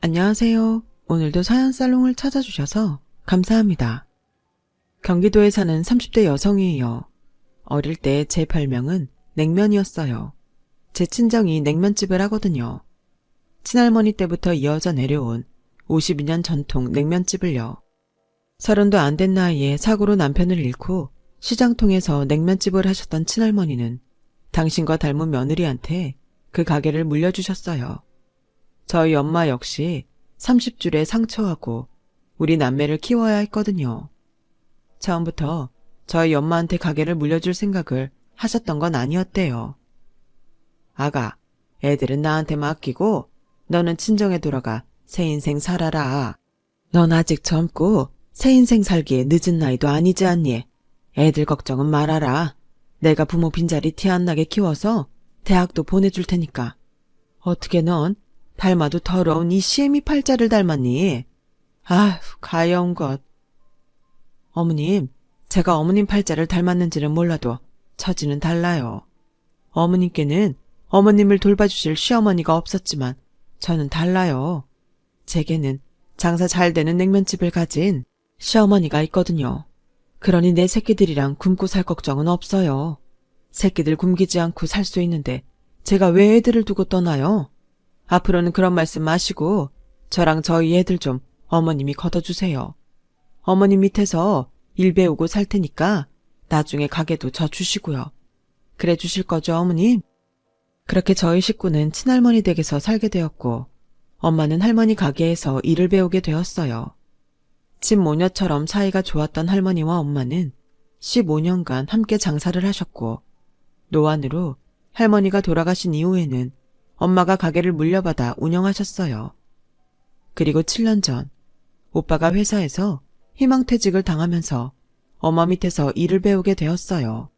안녕하세요. 오늘도 사연살롱을 찾아주셔서 감사합니다. 경기도에 사는 30대 여성이에요. 어릴 때 제 별명은 냉면이었어요. 제 친정이 냉면집을 하거든요. 친할머니 때부터 이어져 내려온 52년 전통 냉면집을요. 30도 안 된 나이에 사고로 남편을 잃고 시장통에서 냉면집을 하셨던 친할머니는 당신과 닮은 며느리한테 그 가게를 물려주셨어요. 저희 엄마 역시 30줄에 상처하고 우리 남매를 키워야 했거든요. 처음부터 저희 엄마한테 가게를 물려줄 생각을 하셨던 건 아니었대요. 아가, 애들은 나한테 맡기고 너는 친정에 돌아가 새 인생 살아라. 넌 아직 젊고 새 인생 살기에 늦은 나이도 아니지 않니? 애들 걱정은 말아라. 내가 부모 빈자리 티 안 나게 키워서 대학도 보내줄 테니까. 어떻게 넌 닮아도 더러운 이 시애미 팔자를 닮았니? 아휴, 가여운 것. 어머님, 제가 어머님 팔자를 닮았는지는 몰라도 처지는 달라요. 어머님께는 어머님을 돌봐주실 시어머니가 없었지만 저는 달라요. 제게는 장사 잘 되는 냉면집을 가진 시어머니가 있거든요. 그러니 내 새끼들이랑 굶고 살 걱정은 없어요. 새끼들 굶기지 않고 살 수 있는데 제가 왜 애들을 두고 떠나요? 앞으로는 그런 말씀 마시고 저랑 저희 애들 좀 어머님이 걷어주세요. 어머님 밑에서 일 배우고 살 테니까 나중에 가게도 저 주시고요. 그래 주실 거죠, 어머님? 그렇게 저희 식구는 친할머니 댁에서 살게 되었고 엄마는 할머니 가게에서 일을 배우게 되었어요. 친모녀처럼 사이가 좋았던 할머니와 엄마는 15년간 함께 장사를 하셨고 노안으로 할머니가 돌아가신 이후에는 엄마가 가게를 물려받아 운영하셨어요. 그리고 7년 전 오빠가 회사에서 희망퇴직을 당하면서 엄마 밑에서 일을 배우게 되었어요.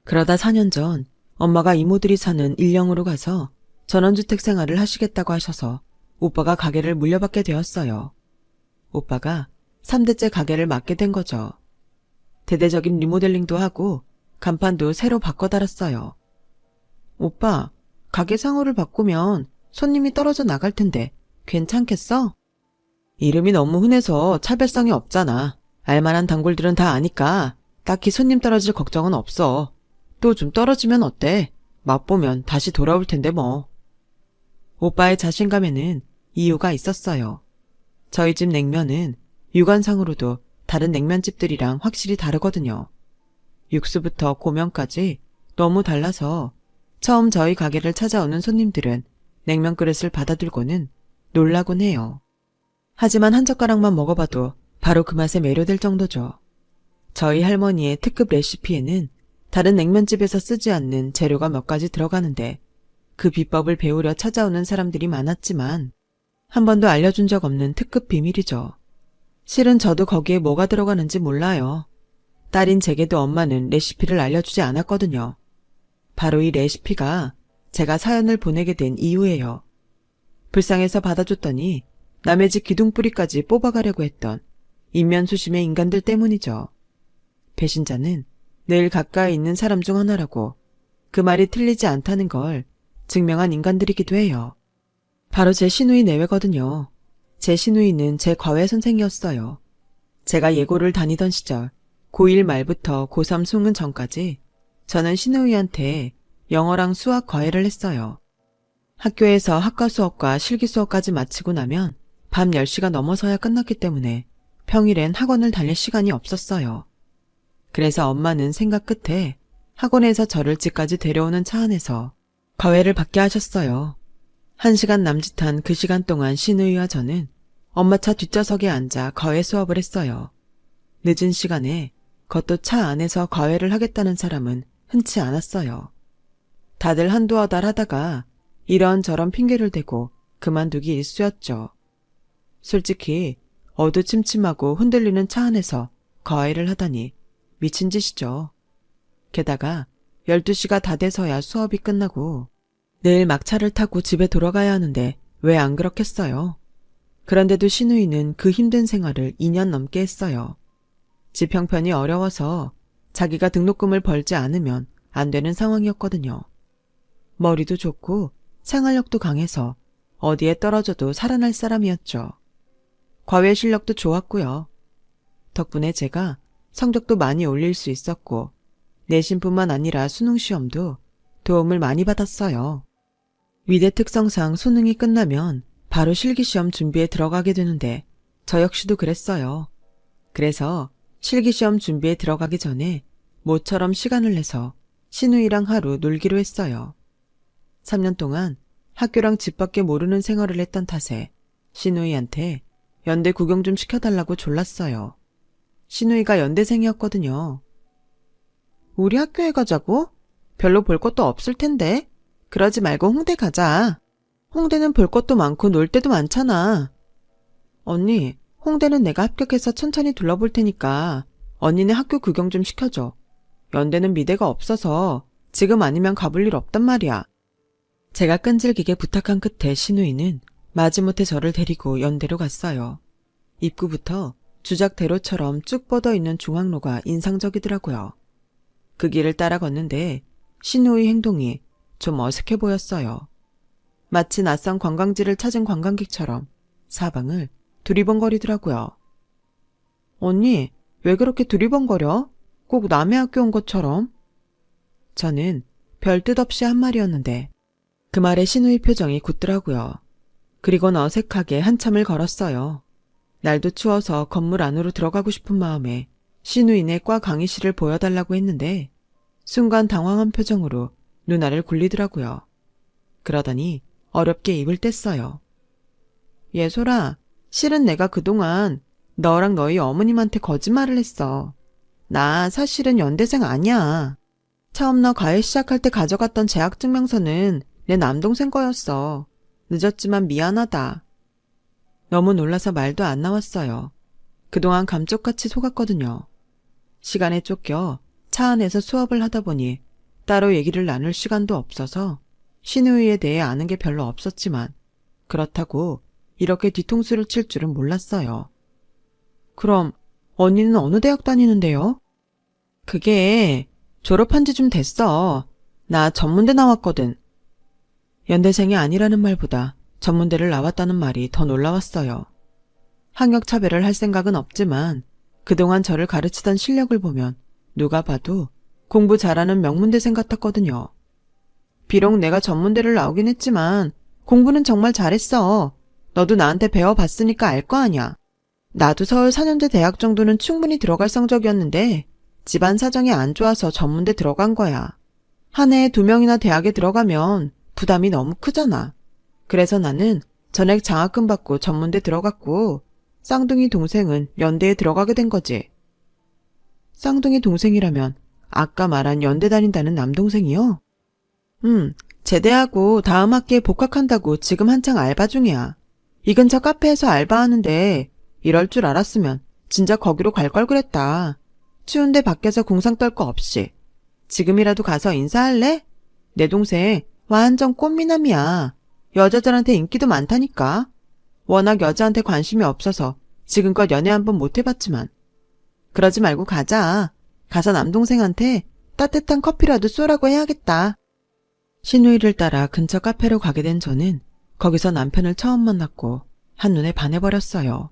그러다 4년 전 엄마가 이모들이 사는 일령으로 가서 전원주택 생활을 하시겠다고 하셔서 오빠가 가게를 물려받게 되었어요. 오빠가 3대째 가게를 맡게 된 거죠. 대대적인 리모델링도 하고 간판도 새로 바꿔 달았어요. 오빠, 가게 상호를 바꾸면 손님이 떨어져 나갈 텐데 괜찮겠어? 이름이 너무 흔해서 차별성이 없잖아. 알만한 단골들은 다 아니까 딱히 손님 떨어질 걱정은 없어. 또 좀 떨어지면 어때? 맛보면 다시 돌아올 텐데 뭐. 오빠의 자신감에는 이유가 있었어요. 저희 집 냉면은 육안상으로도 다른 냉면집들이랑 확실히 다르거든요. 육수부터 고명까지 너무 달라서 처음 저희 가게를 찾아오는 손님들은 냉면 그릇을 받아들고는 놀라곤 해요. 하지만 한 젓가락만 먹어봐도 바로 그 맛에 매료될 정도죠. 저희 할머니의 특급 레시피에는 다른 냉면집에서 쓰지 않는 재료가 몇 가지 들어가는데 그 비법을 배우려 찾아오는 사람들이 많았지만 한 번도 알려준 적 없는 특급 비밀이죠. 실은 저도 거기에 뭐가 들어가는지 몰라요. 딸인 제게도 엄마는 레시피를 알려주지 않았거든요. 바로 이 레시피가 제가 사연을 보내게 된 이유예요. 불쌍해서 받아줬더니 남의 집 기둥뿌리까지 뽑아가려고 했던 인면수심의 인간들 때문이죠. 배신자는 늘 가까이 있는 사람 중 하나라고 그 말이 틀리지 않다는 걸 증명한 인간들이기도 해요. 바로 제 시누이 내외거든요. 제 시누이는 제 과외 선생이었어요. 제가 예고를 다니던 시절 고1 말부터 고3 수능 전까지 저는 시누이한테 영어랑 수학 과외를 했어요. 학교에서 학과 수업과 실기 수업까지 마치고 나면 밤 10시가 넘어서야 끝났기 때문에 평일엔 학원을 다닐 시간이 없었어요. 그래서 엄마는 생각 끝에 학원에서 저를 집까지 데려오는 차 안에서 과외를 받게 하셨어요. 1시간 남짓한 그 시간 동안 시누이와 저는 엄마 차 뒷좌석에 앉아 과외 수업을 했어요. 늦은 시간에 그것도 차 안에서 과외를 하겠다는 사람은 흔치 않았어요. 다들 한두 어달 하다가 이런저런 핑계를 대고 그만두기 일쑤였죠. 솔직히 어두침침하고 흔들리는 차 안에서 과외를 하다니 미친 짓이죠. 게다가 12시가 다 돼서야 수업이 끝나고 내일 막차를 타고 집에 돌아가야 하는데 왜 안 그렇겠어요? 그런데도 시누이는 그 힘든 생활을 2년 넘게 했어요. 집 형편이 어려워서 자기가 등록금을 벌지 않으면 안 되는 상황이었거든요. 머리도 좋고 생활력도 강해서 어디에 떨어져도 살아날 사람이었죠. 과외 실력도 좋았고요. 덕분에 제가 성적도 많이 올릴 수 있었고 내신뿐만 아니라 수능 시험도 도움을 많이 받았어요. 위대 특성상 수능이 끝나면 바로 실기시험 준비에 들어가게 되는데 저 역시도 그랬어요. 그래서 실기시험 준비에 들어가기 전에 모처럼 시간을 내서 신우이랑 하루 놀기로 했어요. 3년 동안 학교랑 집 밖에 모르는 생활을 했던 탓에 신우이한테 연대 구경 좀 시켜달라고 졸랐어요. 신우이가 연대생이었거든요. 우리 학교에 가자고? 별로 볼 것도 없을 텐데. 그러지 말고 홍대 가자. 홍대는 볼 것도 많고 놀 데도 많잖아. 언니, 홍대는 내가 합격해서 천천히 둘러볼 테니까 언니네 학교 구경 좀 시켜줘. 연대는 미대가 없어서 지금 아니면 가볼 일 없단 말이야. 제가 끈질기게 부탁한 끝에 신우이는 마지못해 저를 데리고 연대로 갔어요. 입구부터 주작대로처럼 쭉 뻗어있는 중앙로가 인상적이더라고요. 그 길을 따라 걷는데 신우의 행동이 좀 어색해 보였어요. 마치 낯선 관광지를 찾은 관광객처럼 사방을 두리번거리더라고요. 언니, 왜 그렇게 두리번거려? 꼭 남의 학교 온 것처럼? 저는 별 뜻 없이 한 말이었는데 그 말에 신우의 표정이 굳더라고요. 그리곤 어색하게 한참을 걸었어요. 날도 추워서 건물 안으로 들어가고 싶은 마음에 신우인의 과 강의실을 보여달라고 했는데 순간 당황한 표정으로 누나를 굴리더라고요. 그러더니 어렵게 입을 뗐어요. 예솔아, 실은 내가 그동안 너랑 너희 어머님한테 거짓말을 했어. 나 사실은 연대생 아니야. 처음 너 과외 시작할 때 가져갔던 재학증명서는 내 남동생 거였어. 늦었지만 미안하다. 너무 놀라서 말도 안 나왔어요. 그동안 감쪽같이 속았거든요. 시간에 쫓겨 차 안에서 수업을 하다 보니 따로 얘기를 나눌 시간도 없어서 신우이에 대해 아는 게 별로 없었지만 그렇다고 이렇게 뒤통수를 칠 줄은 몰랐어요. 그럼 언니는 어느 대학 다니는데요? 그게 졸업한 지 좀 됐어. 나 전문대 나왔거든. 연대생이 아니라는 말보다 전문대를 나왔다는 말이 더 놀라웠어요. 학력차별을 할 생각은 없지만 그동안 저를 가르치던 실력을 보면 누가 봐도 공부 잘하는 명문대생 같았거든요. 비록 내가 전문대를 나오긴 했지만 공부는 정말 잘했어. 너도 나한테 배워봤으니까 알 거 아냐. 나도 서울 4년제 대학 정도는 충분히 들어갈 성적이었는데 집안 사정이 안 좋아서 전문대 들어간 거야. 한 해에 2명이나 대학에 들어가면 부담이 너무 크잖아. 그래서 나는 전액 장학금 받고 전문대 들어갔고 쌍둥이 동생은 연대에 들어가게 된 거지. 쌍둥이 동생이라면 아까 말한 연대 다닌다는 남동생이요? 제대하고 다음 학기에 복학한다고 지금 한창 알바 중이야. 이 근처 카페에서 알바하는데 이럴 줄 알았으면 진짜 거기로 갈 걸 그랬다. 추운데 밖에서 궁상 떨 거 없이. 지금이라도 가서 인사할래? 내 동생 완전 꽃미남이야. 여자들한테 인기도 많다니까. 워낙 여자한테 관심이 없어서 지금껏 연애 한 번 못 해봤지만. 그러지 말고 가자. 가서 남동생한테 따뜻한 커피라도 쏘라고 해야겠다. 신우이를 따라 근처 카페로 가게 된 저는 거기서 남편을 처음 만났고 한눈에 반해버렸어요.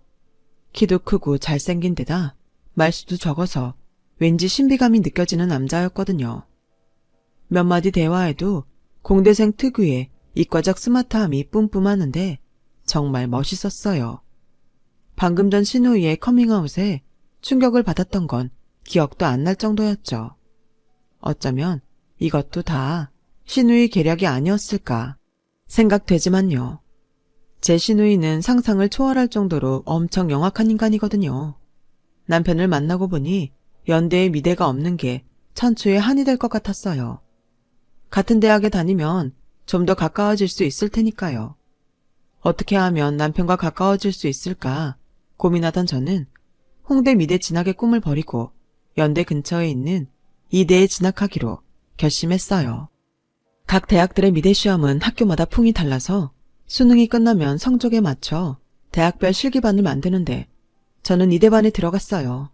키도 크고 잘생긴 데다 말수도 적어서 왠지 신비감이 느껴지는 남자였거든요. 몇 마디 대화에도 공대생 특유의 이과적 스마트함이 뿜뿜하는데 정말 멋있었어요. 방금 전 신우이의 커밍아웃에 충격을 받았던 건 기억도 안 날 정도였죠. 어쩌면 이것도 다 신우이 계략이 아니었을까 생각되지만요. 제 신우이는 상상을 초월할 정도로 엄청 영악한 인간이거든요. 남편을 만나고 보니 연대에 미대가 없는 게 천추의 한이 될 것 같았어요. 같은 대학에 다니면 좀 더 가까워질 수 있을 테니까요. 어떻게 하면 남편과 가까워질 수 있을까 고민하던 저는 홍대 미대 진학의 꿈을 버리고 연대 근처에 있는 이대에 진학하기로 결심했어요. 각 대학들의 미대 시험은 학교마다 풍이 달라서 수능이 끝나면 성적에 맞춰 대학별 실기반을 만드는데 저는 이대반에 들어갔어요.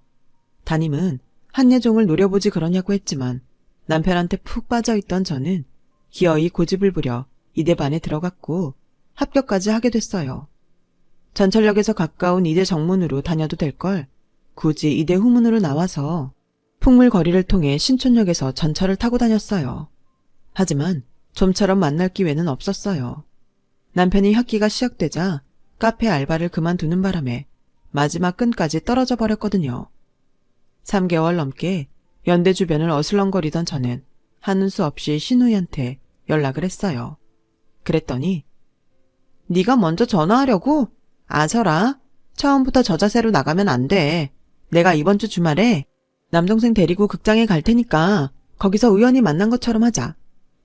담임은 한예종을 노려보지 그러냐고 했지만 남편한테 푹 빠져있던 저는 기어이 고집을 부려 이대반에 들어갔고 합격까지 하게 됐어요. 전철역에서 가까운 이대 정문으로 다녀도 될 걸 굳이 이대 후문으로 나와서 풍물 거리를 통해 신촌역에서 전철을 타고 다녔어요. 하지만 좀처럼 만날 기회는 없었어요. 남편이 학기가 시작되자 카페 알바를 그만두는 바람에 마지막 끈까지 떨어져 버렸거든요. 3개월 넘게 연대 주변을 어슬렁거리던 저는 하는 수 없이 신우이한테 연락을 했어요. 그랬더니 네가 먼저 전화하려고? 아서라. 처음부터 저 자세로 나가면 안 돼. 내가 이번 주 주말에 남동생 데리고 극장에 갈 테니까 거기서 우연히 만난 것처럼 하자.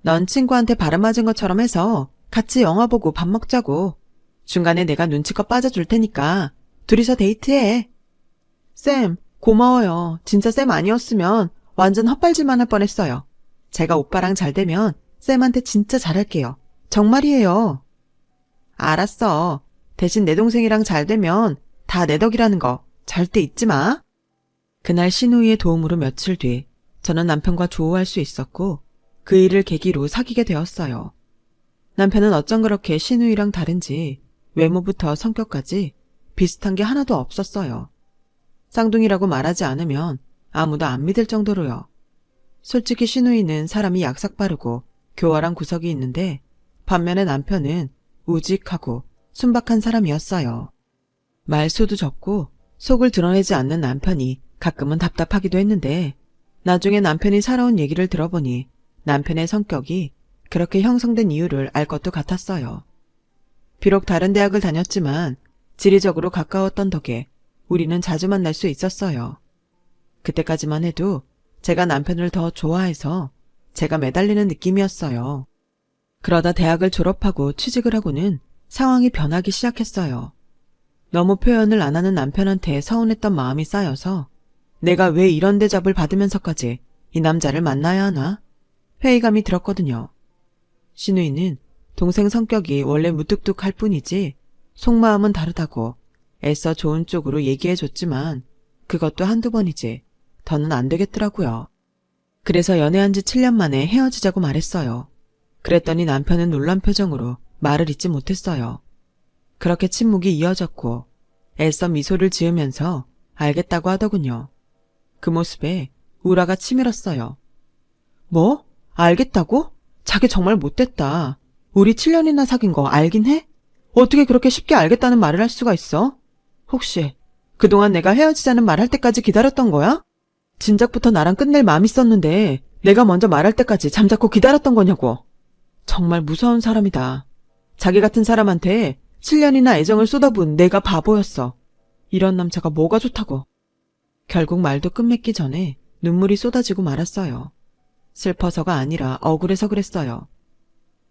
넌 친구한테 발음 맞은 것처럼 해서 같이 영화 보고 밥 먹자고. 중간에 내가 눈치껏 빠져줄 테니까 둘이서 데이트해. 쌤, 고마워요. 진짜 쌤 아니었으면 완전 헛발질만 할 뻔했어요. 제가 오빠랑 잘 되면 쌤한테 진짜 잘할게요. 정말이에요. 알았어. 대신 내 동생이랑 잘 되면 다 내 덕이라는 거 절대 잊지 마. 그날 신우이의 도움으로 며칠 뒤 저는 남편과 조우할 수 있었고 그 일을 계기로 사귀게 되었어요. 남편은 어쩜 그렇게 신우이랑 다른지 외모부터 성격까지 비슷한 게 하나도 없었어요. 쌍둥이라고 말하지 않으면 아무도 안 믿을 정도로요. 솔직히 신우이는 사람이 약삭 빠르고 교활한 구석이 있는데 반면에 남편은 우직하고 순박한 사람이었어요. 말수도 적고 속을 드러내지 않는 남편이 가끔은 답답하기도 했는데 나중에 남편이 살아온 얘기를 들어보니 남편의 성격이 그렇게 형성된 이유를 알 것도 같았어요. 비록 다른 대학을 다녔지만 지리적으로 가까웠던 덕에 우리는 자주 만날 수 있었어요. 그때까지만 해도 제가 남편을 더 좋아해서 제가 매달리는 느낌이었어요. 그러다 대학을 졸업하고 취직을 하고는 상황이 변하기 시작했어요. 너무 표현을 안 하는 남편한테 서운했던 마음이 쌓여서 내가 왜 이런 대접을 받으면서까지 이 남자를 만나야 하나? 회의감이 들었거든요. 신우이는 동생 성격이 원래 무뚝뚝할 뿐이지 속마음은 다르다고 애써 좋은 쪽으로 얘기해줬지만 그것도 한두 번이지 더는 안 되겠더라고요. 그래서 연애한 지 7년 만에 헤어지자고 말했어요. 그랬더니 남편은 놀란 표정으로 말을 잇지 못했어요. 그렇게 침묵이 이어졌고 애써 미소를 지으면서 알겠다고 하더군요. 그 모습에 우라가 치밀었어요. 뭐? 알겠다고? 자기 정말 못됐다. 우리 7년이나 사귄 거 알긴 해? 어떻게 그렇게 쉽게 알겠다는 말을 할 수가 있어? 혹시 그동안 내가 헤어지자는 말할 때까지 기다렸던 거야? 진작부터 나랑 끝낼 마음 있었는데 내가 먼저 말할 때까지 잠자코 기다렸던 거냐고. 정말 무서운 사람이다. 자기 같은 사람한테 7년이나 애정을 쏟아부은 내가 바보였어. 이런 남자가 뭐가 좋다고. 결국 말도 끝맺기 전에 눈물이 쏟아지고 말았어요. 슬퍼서가 아니라 억울해서 그랬어요.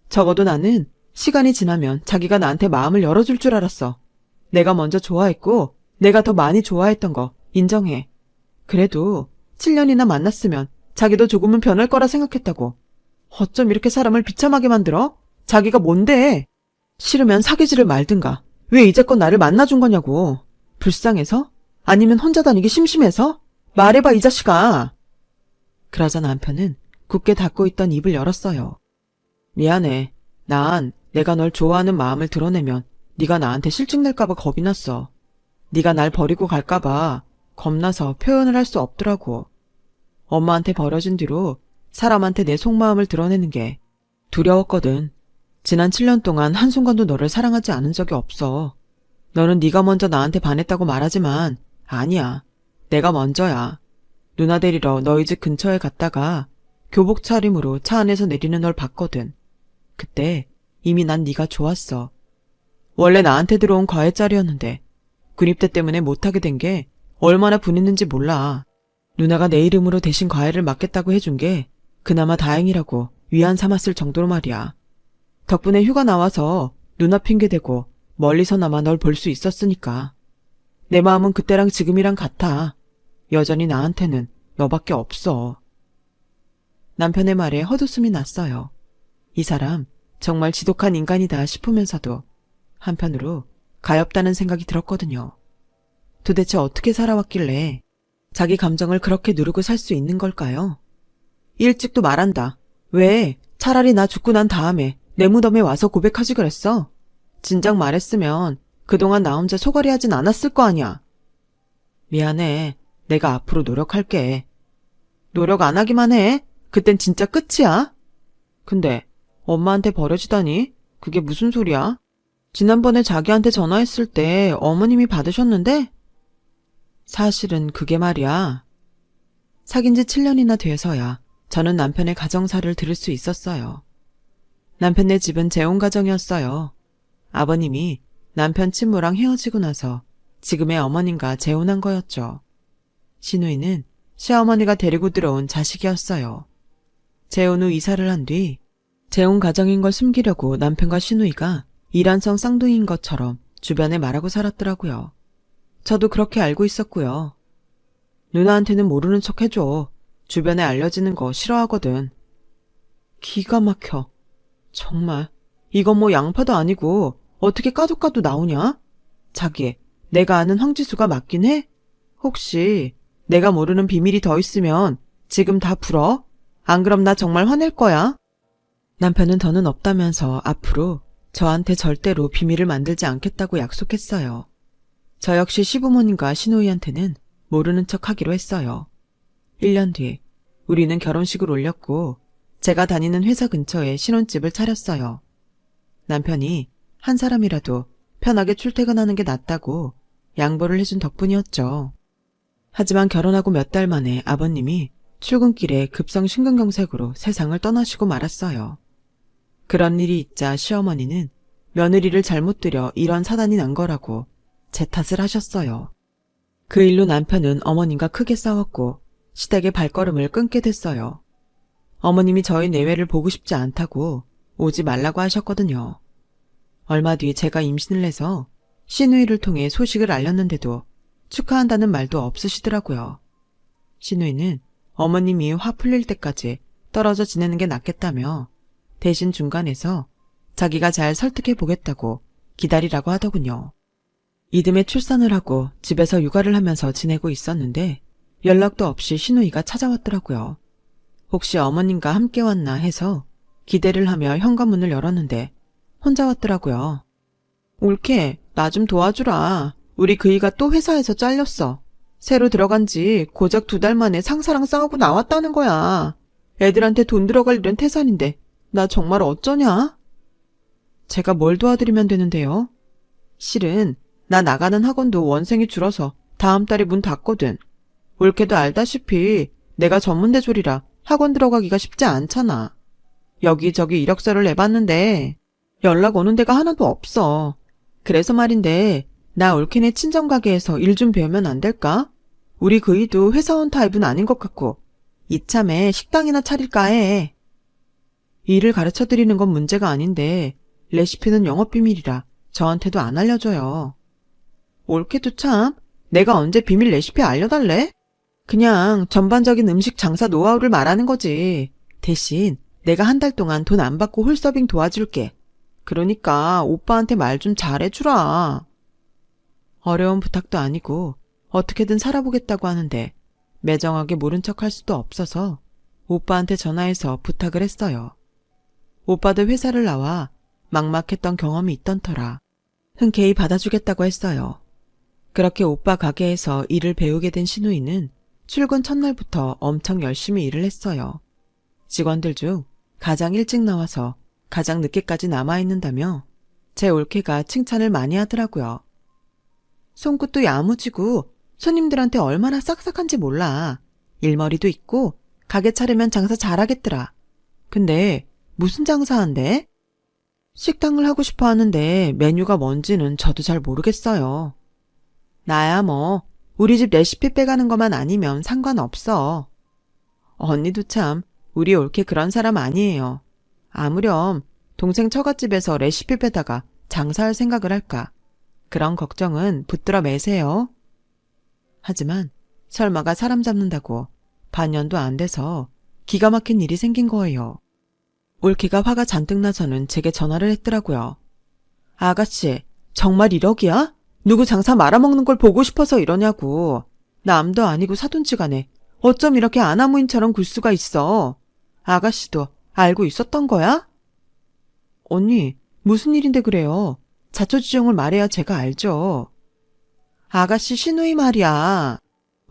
적어도 나는 시간이 지나면 자기가 나한테 마음을 열어줄 줄 알았어. 내가 먼저 좋아했고 내가 더 많이 좋아했던 거 인정해. 그래도 7년이나 만났으면 자기도 조금은 변할 거라 생각했다고. 어쩜 이렇게 사람을 비참하게 만들어? 자기가 뭔데? 싫으면 사귀지를 말든가. 왜 이제껏 나를 만나준 거냐고. 불쌍해서? 아니면 혼자 다니기 심심해서? 말해봐 이 자식아. 그러자 남편은 굳게 닫고 있던 입을 열었어요. 미안해. 난 내가 널 좋아하는 마음을 드러내면 네가 나한테 실증낼까봐 겁이 났어. 네가 날 버리고 갈까봐 겁나서 표현을 할 수 없더라고. 엄마한테 버려진 뒤로 사람한테 내 속마음을 드러내는 게 두려웠거든. 지난 7년 동안 한순간도 너를 사랑하지 않은 적이 없어. 너는 네가 먼저 나한테 반했다고 말하지만 아니야. 내가 먼저야. 누나 데리러 너희 집 근처에 갔다가 교복 차림으로 차 안에서 내리는 널 봤거든. 그때 이미 난 네가 좋았어. 원래 나한테 들어온 과외짤이었는데 군입대 때문에 못하게 된 게 얼마나 분했는지 몰라. 누나가 내 이름으로 대신 과외를 맡겠다고 해준 게 그나마 다행이라고 위안 삼았을 정도로 말이야. 덕분에 휴가 나와서 누나 핑계대고 멀리서나마 널 볼 수 있었으니까. 내 마음은 그때랑 지금이랑 같아. 여전히 나한테는 너밖에 없어. 남편의 말에 헛웃음이 났어요. 이 사람 정말 지독한 인간이다 싶으면서도 한편으로 가엾다는 생각이 들었거든요. 도대체 어떻게 살아왔길래 자기 감정을 그렇게 누르고 살 수 있는 걸까요? 일찍도 말한다. 왜 차라리 나 죽고 난 다음에 내 무덤에 와서 고백하지 그랬어? 진작 말했으면 그동안 나 혼자 소갈이 하진 않았을 거 아니야. 미안해. 내가 앞으로 노력할게. 노력 안 하기만 해. 그땐 진짜 끝이야. 근데 엄마한테 버려지다니? 그게 무슨 소리야? 지난번에 자기한테 전화했을 때 어머님이 받으셨는데? 사실은 그게 말이야. 사귄 지 7년이나 돼서야 저는 남편의 가정사를 들을 수 있었어요. 남편네 집은 재혼 가정이었어요. 아버님이 남편 친모랑 헤어지고 나서 지금의 어머님과 재혼한 거였죠. 신우이는 시어머니가 데리고 들어온 자식이었어요. 재혼 후 이사를 한 뒤 재혼 가정인 걸 숨기려고 남편과 신우이가 일란성 쌍둥이인 것처럼 주변에 말하고 살았더라고요. 저도 그렇게 알고 있었고요. 누나한테는 모르는 척 해줘. 주변에 알려지는 거 싫어하거든. 기가 막혀. 정말 이건 뭐 양파도 아니고 어떻게 까도 나오냐? 자기, 내가 아는 황지수가 맞긴 해? 혹시 내가 모르는 비밀이 더 있으면 지금 다 풀어? 안 그럼 나 정말 화낼 거야. 남편은 더는 없다면서 앞으로 저한테 절대로 비밀을 만들지 않겠다고 약속했어요. 저 역시 시부모님과 신우이한테는 모르는 척 하기로 했어요. 1년 뒤 우리는 결혼식을 올렸고 제가 다니는 회사 근처에 신혼집을 차렸어요. 남편이 한 사람이라도 편하게 출퇴근하는 게 낫다고 양보를 해준 덕분이었죠. 하지만 결혼하고 몇 달 만에 아버님이 출근길에 급성 심근경색으로 세상을 떠나시고 말았어요. 그런 일이 있자 시어머니는 며느리를 잘못 들여 이런 사단이 난 거라고 제 탓을 하셨어요. 그 일로 남편은 어머님과 크게 싸웠고 시댁의 발걸음을 끊게 됐어요. 어머님이 저희 내외를 보고 싶지 않다고 오지 말라고 하셨거든요. 얼마 뒤 제가 임신을 해서 신우이를 통해 소식을 알렸는데도 축하한다는 말도 없으시더라고요. 신우이는 어머님이 화 풀릴 때까지 떨어져 지내는 게 낫겠다며 대신 중간에서 자기가 잘 설득해 보겠다고 기다리라고 하더군요. 이듬해 출산을 하고 집에서 육아를 하면서 지내고 있었는데 연락도 없이 신우이가 찾아왔더라고요. 혹시 어머님과 함께 왔나 해서 기대를 하며 현관문을 열었는데 혼자 왔더라고요. 올케, 나 좀 도와주라. 우리 그이가 또 회사에서 잘렸어. 새로 들어간 지 고작 2달 만에 상사랑 싸우고 나왔다는 거야. 애들한테 돈 들어갈 일은 태산인데 나 정말 어쩌냐? 제가 뭘 도와드리면 되는데요? 실은 나 나가는 학원도 원생이 줄어서 다음 달에 문 닫거든. 올케도 알다시피 내가 전문대졸이라 학원 들어가기가 쉽지 않잖아. 여기저기 이력서를 내봤는데 연락 오는 데가 하나도 없어. 그래서 말인데 나 올케네 친정가게에서 일 좀 배우면 안 될까? 우리 그이도 회사원 타입은 아닌 것 같고 이참에 식당이나 차릴까 해. 일을 가르쳐드리는 건 문제가 아닌데 레시피는 영업비밀이라 저한테도 안 알려줘요. 올케도 참, 내가 언제 비밀 레시피 알려달래? 그냥 전반적인 음식 장사 노하우를 말하는 거지. 대신 내가 한 달 동안 돈 안 받고 홀서빙 도와줄게. 그러니까 오빠한테 말 좀 잘해주라. 어려운 부탁도 아니고 어떻게든 살아보겠다고 하는데 매정하게 모른 척할 수도 없어서 오빠한테 전화해서 부탁을 했어요. 오빠도 회사를 나와 막막했던 경험이 있던 터라 흔쾌히 받아주겠다고 했어요. 그렇게 오빠 가게에서 일을 배우게 된 신우이는 출근 첫날부터 엄청 열심히 일을 했어요. 직원들 중 가장 일찍 나와서 가장 늦게까지 남아있는다며 제 올케가 칭찬을 많이 하더라고요. 손끝도 야무지고 손님들한테 얼마나 싹싹한지 몰라. 일머리도 있고 가게 차리면 장사 잘하겠더라. 근데 무슨 장사한대? 식당을 하고 싶어 하는데 메뉴가 뭔지는 저도 잘 모르겠어요. 나야 뭐 우리 집 레시피 빼가는 것만 아니면 상관없어. 언니도 참 우리 올케 그런 사람 아니에요. 아무렴 동생 처갓집에서 레시피 빼다가 장사할 생각을 할까. 그런 걱정은 붙들어 매세요. 하지만 설마가 사람 잡는다고 반년도 안 돼서 기가 막힌 일이 생긴 거예요. 올케가 화가 잔뜩 나서는 제게 전화를 했더라고요. 아가씨, 정말 1억이야? 누구 장사 말아먹는 걸 보고 싶어서 이러냐고. 남도 아니고 사돈지간에 어쩜 이렇게 아나무인처럼 굴 수가 있어. 아가씨도 알고 있었던 거야? 언니, 무슨 일인데 그래요? 자초지종을 말해야 제가 알죠. 아가씨 신우이 말이야.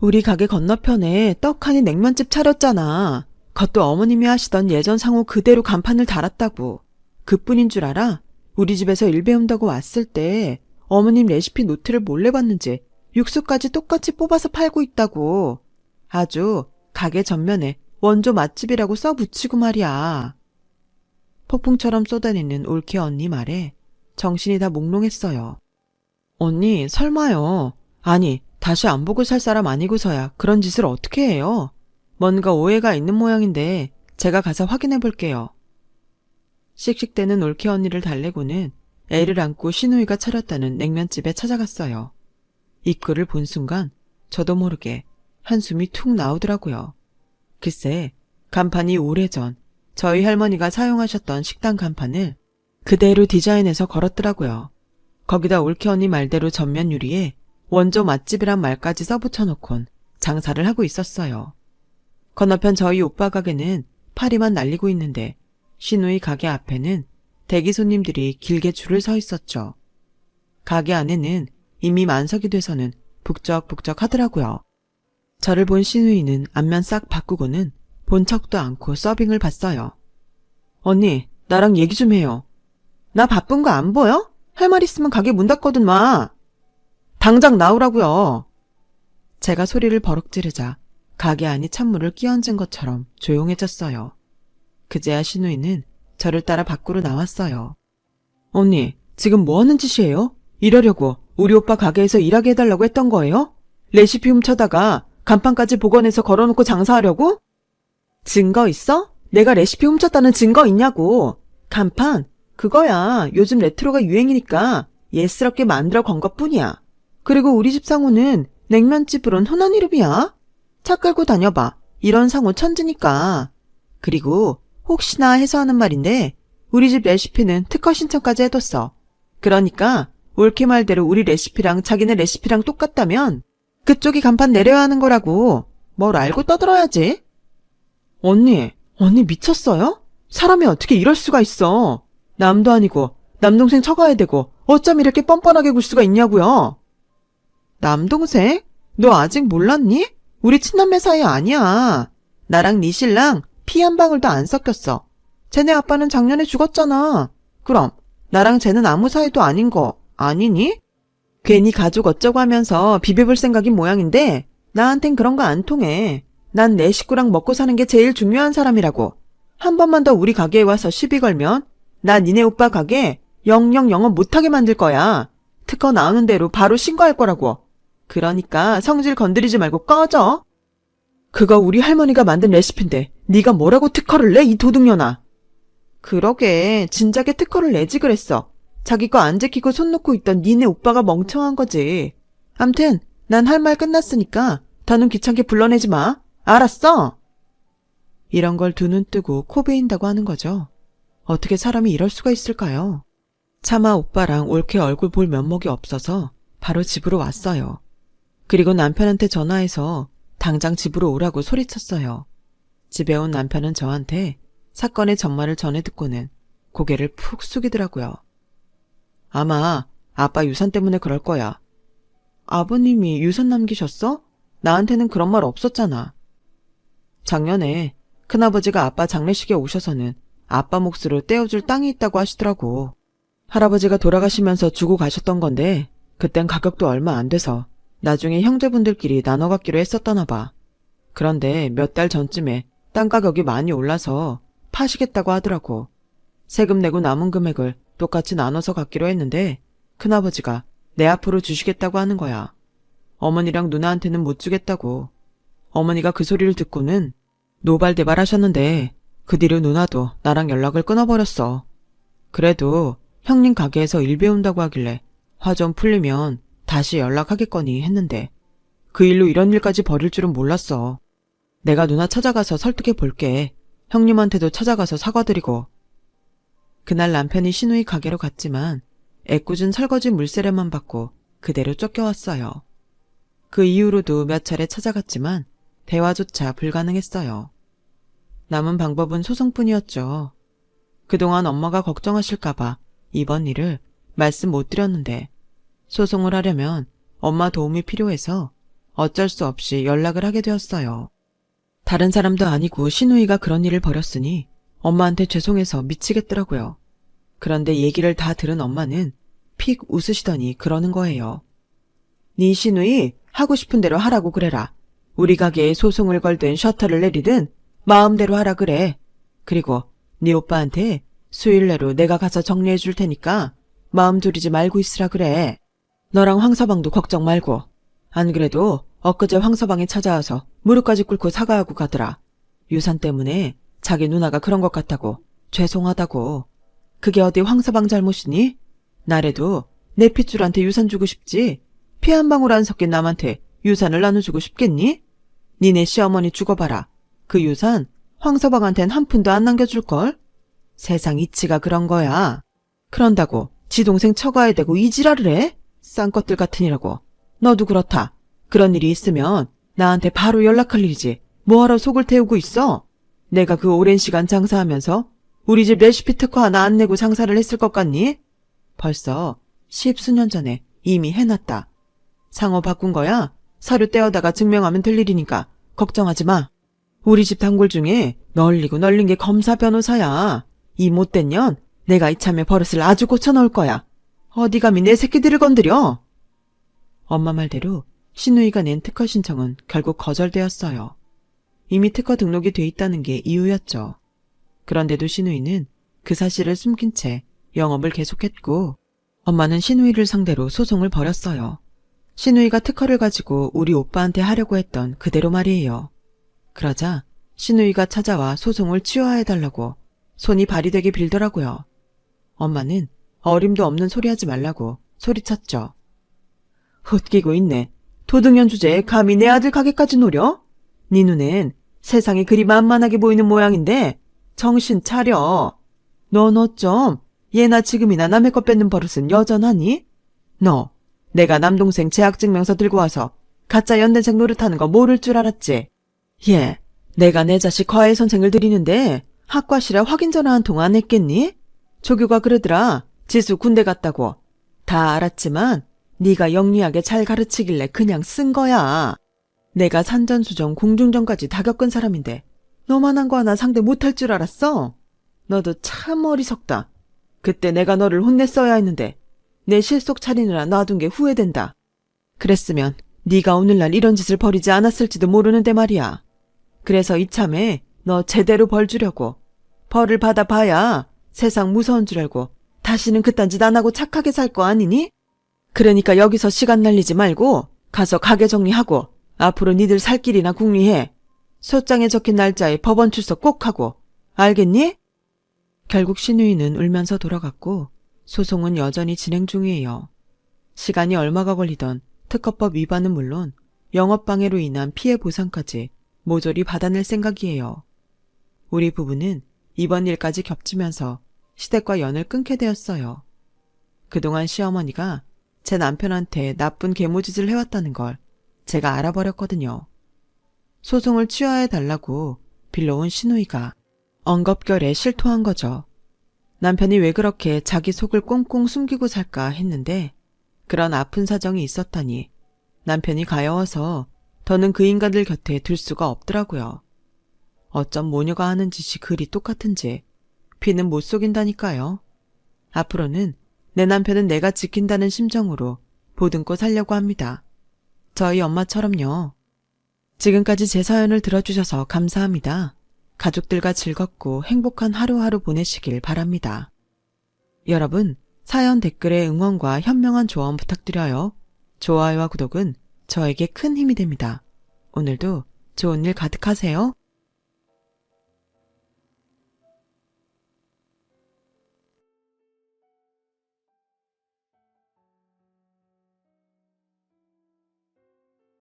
우리 가게 건너편에 떡하니 냉면집 차렸잖아. 그것도 어머님이 하시던 예전 상호 그대로 간판을 달았다고. 그뿐인 줄 알아? 우리 집에서 일 배운다고 왔을 때 어머님 레시피 노트를 몰래 봤는지 육수까지 똑같이 뽑아서 팔고 있다고. 아주 가게 전면에 원조 맛집이라고 써붙이고 말이야. 폭풍처럼 쏟아내는 올케 언니 말에 정신이 다 몽롱했어요. 언니, 설마요. 아니, 다시 안 보고 살 사람 아니고서야 그런 짓을 어떻게 해요? 뭔가 오해가 있는 모양인데 제가 가서 확인해 볼게요. 씩씩대는 올케 언니를 달래고는 애를 안고 신우이가 차렸다는 냉면집에 찾아갔어요. 입구를 본 순간 저도 모르게 한숨이 툭 나오더라고요. 글쎄, 간판이 오래전 저희 할머니가 사용하셨던 식당 간판을 그대로 디자인해서 걸었더라고요. 거기다 올케 언니 말대로 전면 유리에 원조 맛집이란 말까지 써붙여놓곤 장사를 하고 있었어요. 건너편 저희 오빠 가게는 파리만 날리고 있는데 신우이 가게 앞에는 대기 손님들이 길게 줄을 서 있었죠. 가게 안에는 이미 만석이 돼서는 북적북적 하더라고요. 저를 본 신우이는 안면 싹 바꾸고는 본 척도 않고 서빙을 봤어요. 언니, 나랑 얘기 좀 해요. 나 바쁜 거 안 보여? 할 말 있으면 가게 문 닫거든 마. 당장 나오라고요. 제가 소리를 버럭 지르자 가게 안이 찬물을 끼얹은 것처럼 조용해졌어요. 그제야 신우이는 저를 따라 밖으로 나왔어요. 언니, 지금 뭐 하는 짓이에요? 이러려고 우리 오빠 가게에서 일하게 해달라고 했던 거예요? 레시피 훔쳐다가 간판까지 복원해서 걸어놓고 장사하려고? 증거 있어? 내가 레시피 훔쳤다는 증거 있냐고. 간판? 그거야. 요즘 레트로가 유행이니까 예스럽게 만들어 건 것뿐이야. 그리고 우리 집 상호는 냉면집으론 흔한 이름이야. 차 끌고 다녀봐. 이런 상호 천지니까. 그리고 혹시나 해서 하는 말인데 우리 집 레시피는 특허 신청까지 해뒀어. 그러니까 올케 말대로 우리 레시피랑 자기네 레시피랑 똑같다면 그쪽이 간판 내려야 하는 거라고. 뭘 알고 떠들어야지. 언니 미쳤어요? 사람이 어떻게 이럴 수가 있어. 남도 아니고 남동생 쳐가야 되고 어쩜 이렇게 뻔뻔하게 굴 수가 있냐고요. 남동생? 너 아직 몰랐니? 우리 친남매 사이 아니야. 나랑 네 신랑 피 한 방울도 안 섞였어. 쟤네 아빠는 작년에 죽었잖아. 그럼 나랑 쟤는 아무 사이도 아닌 거 아니니? 괜히 가족 어쩌고 하면서 비벼볼 생각인 모양인데 나한텐 그런 거 안 통해. 난 내 식구랑 먹고 사는 게 제일 중요한 사람이라고. 한 번만 더 우리 가게에 와서 시비 걸면 나 니네 오빠 가게 영영 영업 못하게 만들 거야. 특허 나오는 대로 바로 신고할 거라고. 그러니까 성질 건드리지 말고 꺼져. 그거 우리 할머니가 만든 레시피인데 네가 뭐라고 특허를 내, 이 도둑년아. 그러게 진작에 특허를 내지 그랬어. 자기 거 안 지키고 손 놓고 있던 니네 오빠가 멍청한 거지. 암튼 난 할 말 끝났으니까 더는 귀찮게 불러내지 마. 알았어? 이런 걸 두 눈 뜨고 코 베인다고 하는 거죠. 어떻게 사람이 이럴 수가 있을까요? 차마 오빠랑 올케 얼굴 볼 면목이 없어서 바로 집으로 왔어요. 그리고 남편한테 전화해서 당장 집으로 오라고 소리쳤어요. 집에 온 남편은 저한테 사건의 전말을 전해 듣고는 고개를 푹 숙이더라고요. 아마 아빠 유산 때문에 그럴 거야. 아버님이 유산 남기셨어? 나한테는 그런 말 없었잖아. 작년에 큰아버지가 아빠 장례식에 오셔서는 아빠 몫으로 떼어줄 땅이 있다고 하시더라고. 할아버지가 돌아가시면서 주고 가셨던 건데 그땐 가격도 얼마 안 돼서 나중에 형제분들끼리 나눠 갖기로 했었더나 봐. 그런데 몇 달 전쯤에 땅 가격이 많이 올라서 파시겠다고 하더라고. 세금 내고 남은 금액을 똑같이 나눠서 갖기로 했는데 큰아버지가 내 앞으로 주시겠다고 하는 거야. 어머니랑 누나한테는 못 주겠다고. 어머니가 그 소리를 듣고는 노발대발 하셨는데 그 뒤로 누나도 나랑 연락을 끊어버렸어. 그래도 형님 가게에서 일 배운다고 하길래 화 좀 풀리면 다시 연락하겠거니 했는데 그 일로 이런 일까지 벌일 줄은 몰랐어. 내가 누나 찾아가서 설득해 볼게. 형님한테도 찾아가서 사과드리고. 그날 남편이 신우이 가게로 갔지만 애꿎은 설거지 물세례만 받고 그대로 쫓겨왔어요. 그 이후로도 몇 차례 찾아갔지만 대화조차 불가능했어요. 남은 방법은 소송뿐이었죠. 그동안 엄마가 걱정하실까봐 이번 일을 말씀 못 드렸는데 소송을 하려면 엄마 도움이 필요해서 어쩔 수 없이 연락을 하게 되었어요. 다른 사람도 아니고 신우이가 그런 일을 벌였으니 엄마한테 죄송해서 미치겠더라고요. 그런데 얘기를 다 들은 엄마는 픽 웃으시더니 그러는 거예요. 네 신우이 하고 싶은 대로 하라고 그래라. 우리 가게에 소송을 걸든 셔터를 내리든 마음대로 하라 그래. 그리고 네 오빠한테 수요일 내로 내가 가서 정리해 줄 테니까 마음 졸이지 말고 있으라 그래. 너랑 황서방도 걱정 말고. 안 그래도 엊그제 황서방이 찾아와서 무릎까지 꿇고 사과하고 가더라. 유산 때문에 자기 누나가 그런 것 같다고 죄송하다고. 그게 어디 황서방 잘못이니? 나래도 내 핏줄한테 유산 주고 싶지. 피 한 방울 안 섞인 남한테 유산을 나눠주고 싶겠니? 니네 시어머니 죽어봐라. 그 유산 황서방한텐 한 푼도 안 남겨줄걸? 세상 이치가 그런 거야. 그런다고 지 동생 처가야 되고 이 지랄을 해? 쌍것들 같으니라고. 너도 그렇다. 그런 일이 있으면 나한테 바로 연락할 일이지. 뭐하러 속을 태우고 있어? 내가 그 오랜 시간 장사하면서 우리 집 레시피 특허 하나 안 내고 장사를 했을 것 같니? 벌써 10수년 전에 이미 해놨다. 상호 바꾼 거야? 서류 떼어다가 증명하면 될 일이니까 걱정하지 마. 우리 집 단골 중에 널리고 널린 게 검사 변호사야. 이 못된 년 내가 이참에 버릇을 아주 고쳐놓을 거야. 어디 감히 내 새끼들을 건드려? 엄마 말대로 신우이가 낸 특허 신청은 결국 거절되었어요. 이미 특허 등록이 돼 있다는 게 이유였죠. 그런데도 신우이는 그 사실을 숨긴 채 영업을 계속했고 엄마는 신우이를 상대로 소송을 벌였어요. 신우이가 특허를 가지고 우리 오빠한테 하려고 했던 그대로 말이에요. 그러자 신우이가 찾아와 소송을 취하해달라고 손이 발이 되게 빌더라고요. 엄마는 어림도 없는 소리 하지 말라고 소리쳤죠. 헛기고 있네. 도둑년 주제에 감히 내 아들 가게까지 노려? 네 눈엔 세상이 그리 만만하게 보이는 모양인데 정신 차려. 넌 어쩜 예나 지금이나 남의 것 뺏는 버릇은 여전하니? 너 내가 남동생 재학증명서 들고 와서 가짜 연대생 노릇하는 거 모를 줄 알았지? 예, 내가 내 자식 과외 선생을 들이는데 학과시라 확인 전화 한 통 안 했겠니? 조교가 그러더라. 지수 군대 갔다고. 다 알았지만 네가 영리하게 잘 가르치길래 그냥 쓴 거야. 내가 산전수전 공중전까지 다 겪은 사람인데 너만한 거 하나 상대 못할 줄 알았어? 너도 참 어리석다. 그때 내가 너를 혼냈어야 했는데 내 실속 차리느라 놔둔 게 후회된다. 그랬으면 네가 오늘날 이런 짓을 벌이지 않았을지도 모르는데 말이야. 그래서 이참에 너 제대로 벌 주려고. 벌을 받아봐야 세상 무서운 줄 알고 다시는 그딴 짓 안 하고 착하게 살 거 아니니? 그러니까 여기서 시간 날리지 말고 가서 가게 정리하고 앞으로 니들 살 길이나 궁리해. 소장에 적힌 날짜에 법원 출석 꼭 하고. 알겠니? 결국 신우이는 울면서 돌아갔고 소송은 여전히 진행 중이에요. 시간이 얼마가 걸리던 특허법 위반은 물론 영업방해로 인한 피해 보상까지 모조리 받아낼 생각이에요. 우리 부부는 이번 일까지 겹치면서 시댁과 연을 끊게 되었어요. 그동안 시어머니가 제 남편한테 나쁜 계모짓을 해왔다는 걸 제가 알아버렸거든요. 소송을 취하해달라고 빌려온 신우이가 엉겁결에 실토한 거죠. 남편이 왜 그렇게 자기 속을 꽁꽁 숨기고 살까 했는데 그런 아픈 사정이 있었다니 남편이 가여워서 더는 그 인간들 곁에 둘 수가 없더라고요. 어쩜 모녀가 하는 짓이 그리 똑같은지 피는 못 속인다니까요. 앞으로는 내 남편은 내가 지킨다는 심정으로 보듬고 살려고 합니다. 저희 엄마처럼요. 지금까지 제 사연을 들어주셔서 감사합니다. 가족들과 즐겁고 행복한 하루하루 보내시길 바랍니다. 여러분, 사연 댓글에 응원과 현명한 조언 부탁드려요. 좋아요와 구독은 저에게 큰 힘이 됩니다. 오늘도 좋은 일 가득하세요.